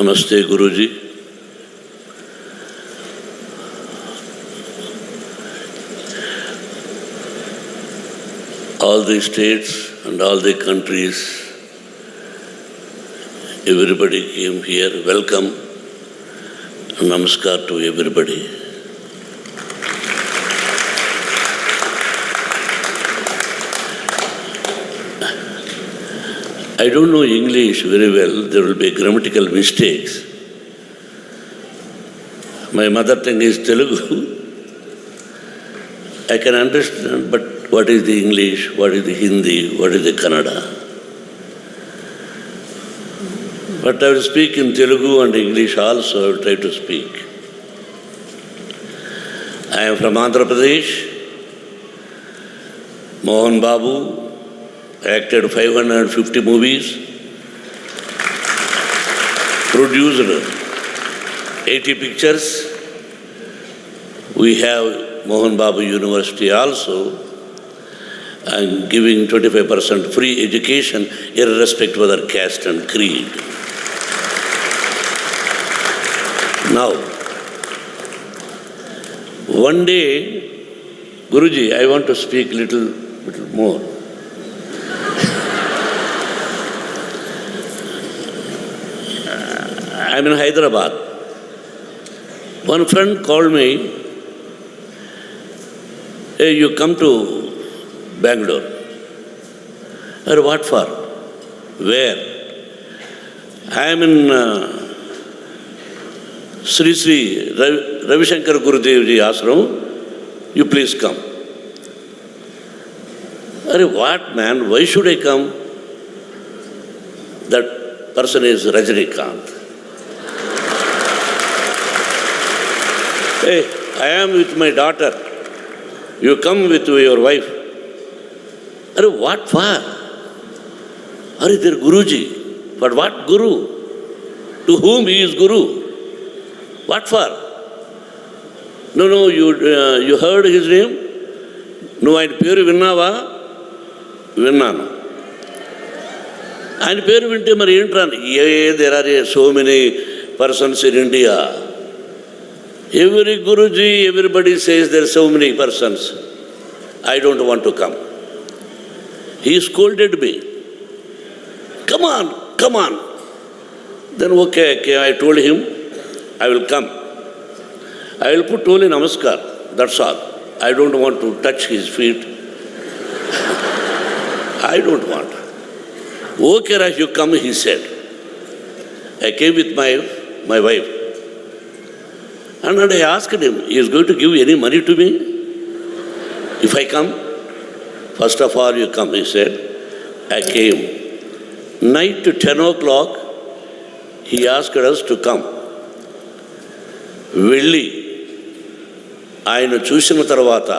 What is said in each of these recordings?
Namaste Guruji. All the states and all the countries, everybody came here. Welcome. Namaskar to everybody. I don't know English very well. There will be grammatical mistakes. My mother tongue is Telugu. I can understand, but what is the English, what is the Hindi, what is the Kannada? But I will speak in Telugu and English also. I will try to speak. I am from Andhra Pradesh. Mohan Babu acted 550 movies, produced 80 pictures. We have Mohan Babu University also, and giving 25% free education irrespective of their caste and creed. Now, one day, Guruji, I want to speak little more. I'm in Hyderabad. One friend called me, "Hey, you come to Bangalore." I said, "What for?" "Where?" "I am in Sri Sri Ravi Shankar Gurudev Ji Ashram. You please come." I said, "What, man? Why should I come?" "That person is Rajinikanth." "Hey, I am with my daughter. You come with your wife." "Are what for?" "Are there Guruji?" "But what Guru? To whom he is Guru? What for?" "No, you heard his name? No, ఆయన పేరు విన్నావా?" "విన్నాను." ఆయన పేరు వింటే మరి ఏంట్రా? There are so many persons in India. Every Guruji, everybody says there are so many persons. I don't want to come. He scolded me. Come on. Then okay, I told him, I will come. I will put only namaskar, that's all. I don't want to touch his feet. I don't want. "Okay, Raj, you come," he said. I came with my wife. And I asked him, "He is going to give any money to me if I come?" "First of all, you come," he said. I came. Night to 10 o'clock, he asked us to come. వెళ్ళి ఆయన చూసిన తర్వాత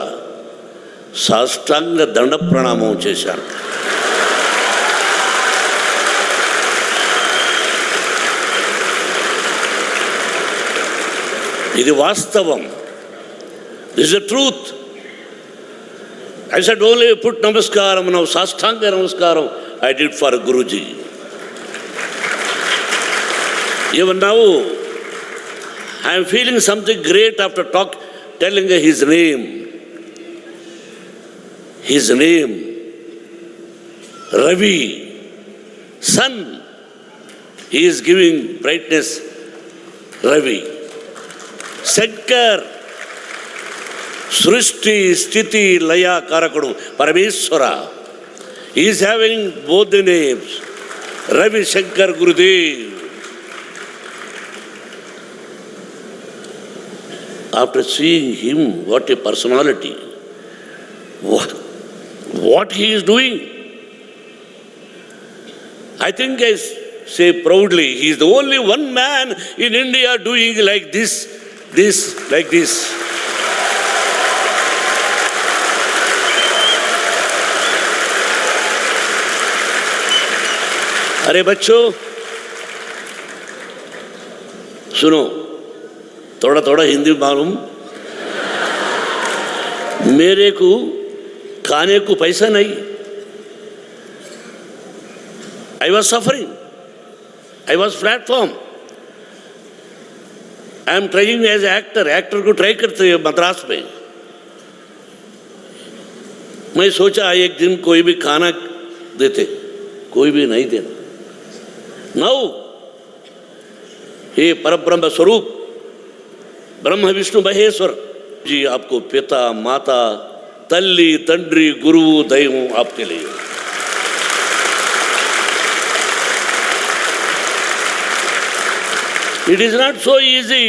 సాష్టాంగ దండ ప్రణామం చేశాను. ఇది వాస్తవం. This is the truth. I said only put namaskaram, now sastanga namaskaram I did for Guruji. Even now I am feeling something great after telling his name. His name, Ravi, sun. He is giving brightness, Ravi. Shankar, సృష్టి స్థితి లయ కారకుడు Parameshwara. Is having both the names, Ravi Shankar Gurudev. After seeing him, what a personality, what he is doing. I think I say proudly, he is the only one man in India doing like this, like this. अरे बच्चों सुनो, थोड़ा हिंदी मालूम। मेरे को खाने को पैसा नहीं। I was suffering. I was platform. I am trying as actor, actor को ट्राई करते हैं मद्रास में। मैं सोचा एक दिन कोई भी खाना देते, कोई भी नहीं देना। नौ हे परब्रह्म स्वरूप ब्रह्म विष्णु महेश्वर जी, आपको पिता माता तल्ली तंड्री गुरु दैव आपके लिए। It is not so easy.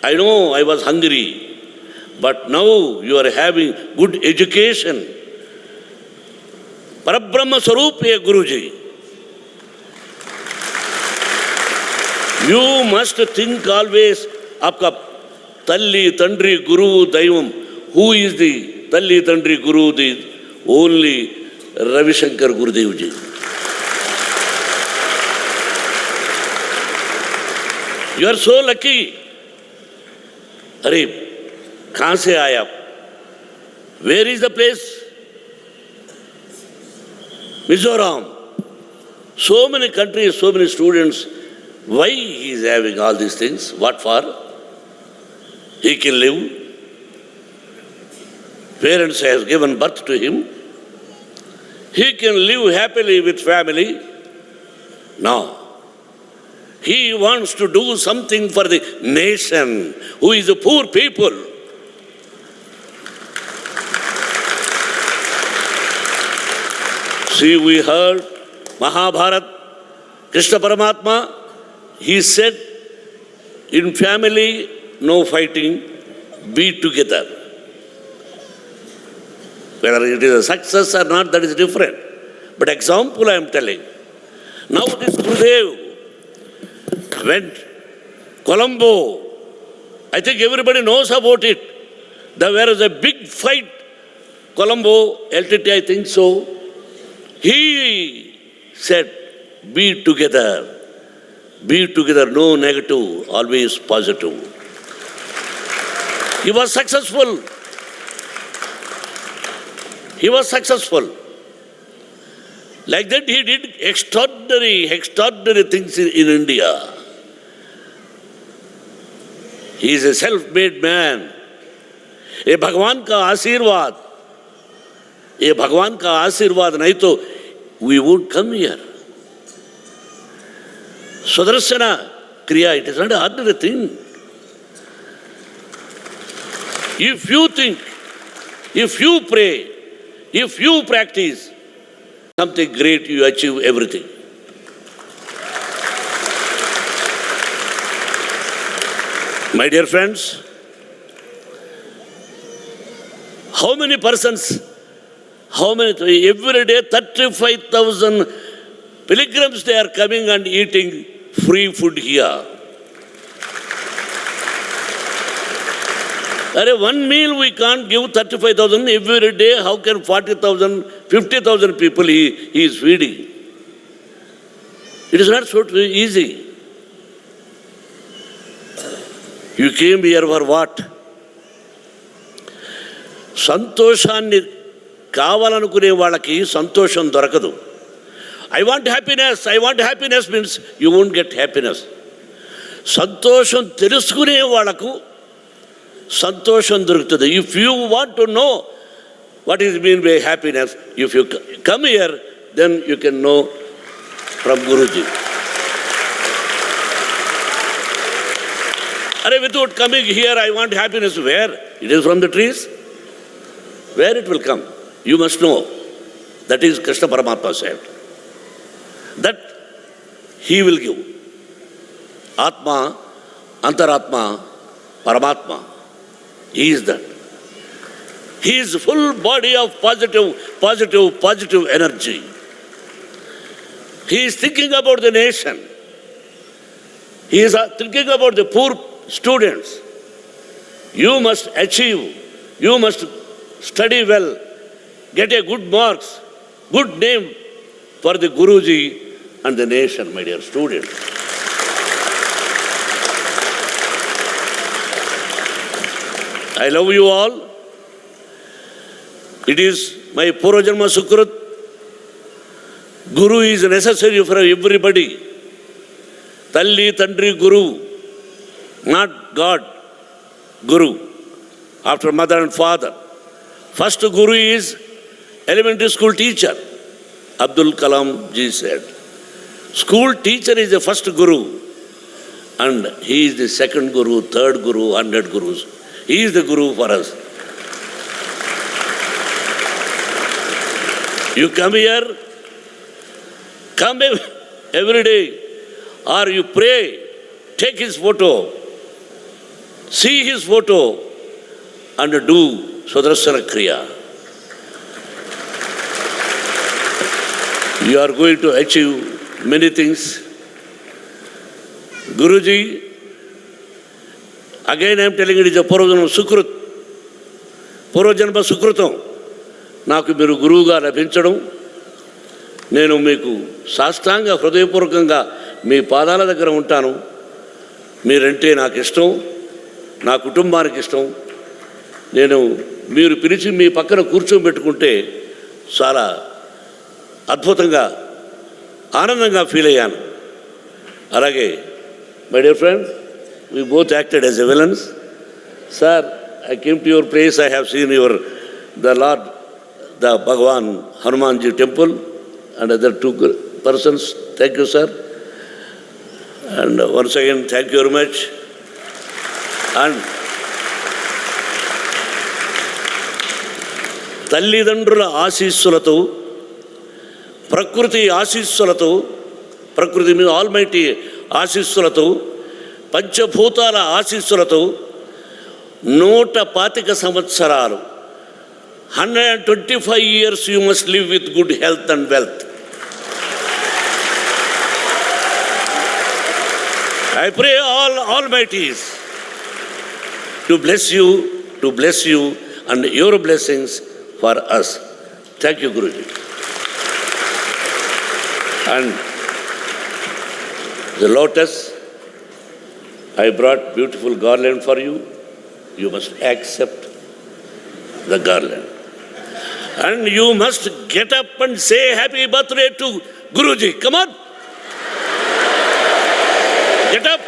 I know I was hungry, but now you are having good education. Parabrahma Swarup है Guruji. You must think always, आपका तल्ली तंड्री गुरु Deivam, who is the Talli तंड्री Guru, the only Ravishankar Gurudev ji. You are so lucky. अरे कहाँ से आए आप? Where is the place? Mizoram. So many countries, so many students. Why he is having all these things? What for? He can live. Parents have given birth to him. He can live happily with family. Now, he wants to do something for the nation, who is the poor people. See, we heard Mahabharata, Krishna Paramatma, he said, in family, no fighting, be together. Whether it is a success or not, that is different. But example I am telling. Now this Gurudev went Colombo. I think everybody knows about it. There was a big fight. Colombo, LTT, I think so. He said, be together. Be together, no negative, always positive. He was successful. He was successful. Like that he did extraordinary things in India. He is a self-made man. ये भगवान का आशीर्वाद, ये भगवान का आशीर्वाद नहीं तो we won't come here. Sudarsana Kriya, it is not an ordinary thing. If you think, if you pray, if you practice something great, you achieve everything. My dear friends, how many persons, every day 35,000 pilgrims they are coming and eating free food here. One meal we can't give 35,000 every day. How can 40,000, 50,000 people he is feeding? It is not so easy. You came here for what? సంతోషాన్ని కావాలనుకునే వాళ్ళకి సంతోషం దొరకదు. I want happiness means you won't get happiness. సంతోషం తెలుసుకునే వాళ్ళకు సంతోషం దొరుకుతుంది. If you want to know what is mean by happiness, if you come here, then you can know from Guruji. Without coming here, I want happiness. Where? It is from the trees. Where it will come? You must know. That is Krishna Paramatma said. That he will give. Atma, Antaratma, Paramatma. He is that. He is full body of positive energy. He is thinking about the nation. He is thinking about the poor students. You must achieve. You must study well. Get a good marks. Good name for the Guruji and the nation, my dear students. I love you all. It is my Purvajanma Sukrit. Guru is necessary for everybody. Talli, Tandri, Guru. not God, Guru, after mother and father. First Guru is elementary school teacher. Abdul Kalam ji said, school teacher is the first Guru, and he is the second Guru, third Guru, 100 Gurus. He is the Guru for us. You come here, come every day, or you pray, take his photo, see his photo, and do Sudarsana Kriya. You are going to achieve many things. Guruji, again I am telling you, it is a Purvajanma Sukrut. Purvajanma Sukrutam. నాకు మీరు గురువుగా లభించడం, నేను మీకు సాష్టాంగ హృదయపూర్వకంగా మీ పాదాల దగ్గర ఉంటాను. మీరంటే నాకు ఇష్టం, నా కుటుంబానికి ఇష్టం. నేను మీరు పిలిచి మీ పక్కన కూర్చోబెట్టుకుంటే చాలా అద్భుతంగా ఆనందంగా ఫీల్ అయ్యాను. అలాగే my dear friend, we both acted as a villains. Sir, I came to your place, I have seen the Lord, the Bhagwan Hanumanji temple and other two persons. Thank you, sir. And once again, thank you very much. And తల్లిదండ్రుల ఆశీస్సులతో, ప్రకృతి ఆశీస్సులతో, ప్రకృతి మీద almighty ఆశీస్సులతో, పంచభూతాల ఆశీస్సులతో 125 సంవత్సరాలు, 125 years you must live with good health and wealth. I pray all almighties to bless you and your blessings for us. Thank you, Guruji. And the lotus, I brought beautiful garland for you. You must accept the garland. And you must get up and say happy birthday to Guruji. Come on. Get up.